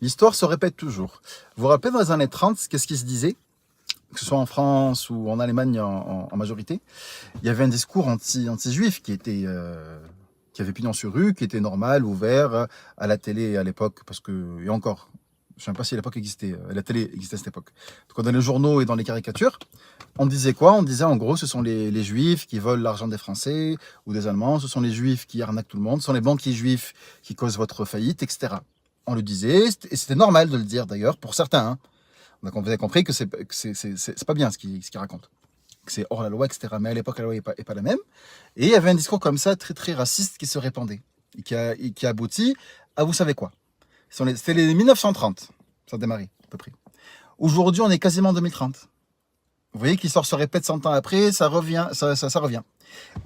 L'histoire se répète toujours. Vous vous rappelez dans les années 30, qu'est-ce qui se disait? Que ce soit en France ou en Allemagne en majorité, il y avait un discours anti-juif qui avait pignon sur rue, qui était normal, ouvert à la télé à l'époque, parce que, et encore, je ne sais même pas si à l'époque existait, la télé existait à cette époque. Donc dans les journaux et dans les caricatures, on disait quoi? On disait en gros, ce sont les juifs qui volent l'argent des Français ou des Allemands, ce sont les juifs qui arnaquent tout le monde, ce sont les banquiers juifs qui causent votre faillite, etc. On le disait, et c'était normal de le dire d'ailleurs, pour certains, hein. Donc on avait compris que c'est pas bien ce qu'il raconte, que c'est hors la loi, etc. Mais à l'époque, la loi n'est pas la même. Et il y avait un discours comme ça, très très raciste, qui se répandait, et qui a abouti à vous savez quoi. C'était les 1930, ça a démarré à peu près. Aujourd'hui, on est quasiment en 2030. Vous voyez que l'histoire se répète 100 ans après, ça revient, ça revient.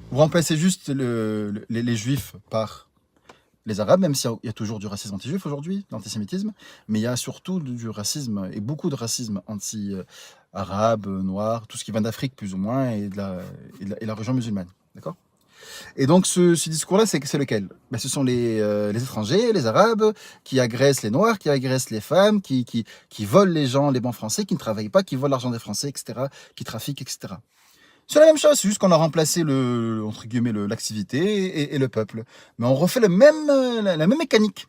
Vous remplacez juste les juifs par les Arabes, même s'il y a toujours du racisme anti-juif aujourd'hui, l'antisémitisme, mais il y a surtout du racisme, et beaucoup de racisme anti-arabe, noir, tout ce qui vient d'Afrique plus ou moins, et de la région musulmane. D'accord? Et donc ce discours-là, c'est lequel? Ben, ce sont les étrangers, les Arabes, qui agressent les Noirs, qui agressent les femmes, qui volent les gens, les bons Français, qui ne travaillent pas, qui volent l'argent des Français, etc., qui trafiquent, etc. C'est la même chose, c'est juste qu'on a remplacé entre guillemets, l'activité et le peuple. Mais on refait la même mécanique.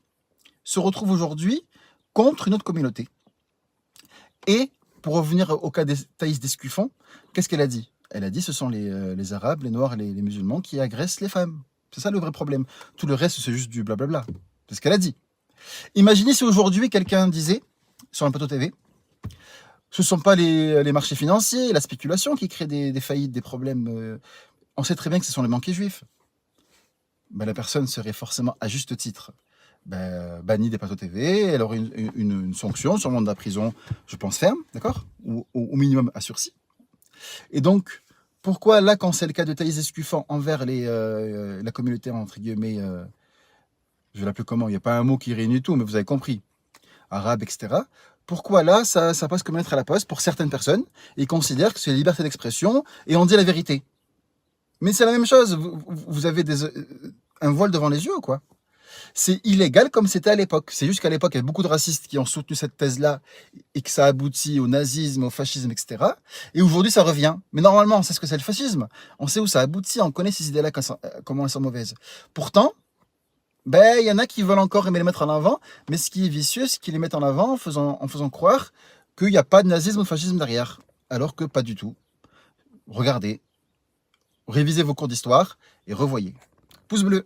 Se retrouve aujourd'hui contre une autre communauté. Et pour revenir au cas de Thaïs Descuffon, qu'est-ce qu'elle a dit? Elle a dit ce sont les Arabes, les Noirs et les musulmans qui agressent les femmes. C'est ça le vrai problème. Tout le reste, c'est juste du blablabla. C'est ce qu'elle a dit. Imaginez si aujourd'hui quelqu'un disait, sur un plateau TV, ce ne sont pas les marchés financiers, la spéculation qui crée des faillites, des problèmes. On sait très bien que ce sont les banquiers juifs. Ben, la personne serait forcément, à juste titre, bannie des plateaux TV, elle aurait une sanction, sûrement de la prison, je pense, ferme, d'accord, ou au minimum à sursis. Et donc, pourquoi là, quand c'est le cas de Thaïs Escuffant envers la communauté, entre guillemets, je vais l'appeler comment, il n'y a pas un mot qui réunit tout, mais vous avez compris, arabe, etc. Pourquoi là, ça passe comme lettre à la poste pour certaines personnes, et ils considèrent que c'est la liberté d'expression, et on dit la vérité. Mais c'est la même chose, vous avez un voile devant les yeux, quoi. C'est illégal comme c'était à l'époque. C'est juste qu'à l'époque, il y avait beaucoup de racistes qui ont soutenu cette thèse-là et que ça aboutit au nazisme, au fascisme, etc. Et aujourd'hui, ça revient. Mais normalement, on sait ce que c'est le fascisme. On sait où ça aboutit, on connaît ces idées-là, comment elles sont mauvaises. Pourtant, il y en a qui veulent encore aimer les mettre en avant, mais ce qui est vicieux, c'est qu'ils les mettent en avant en faisant croire qu'il n'y a pas de nazisme ou de fascisme derrière. Alors que pas du tout. Regardez, révisez vos cours d'histoire et revoyez. Pouce bleu.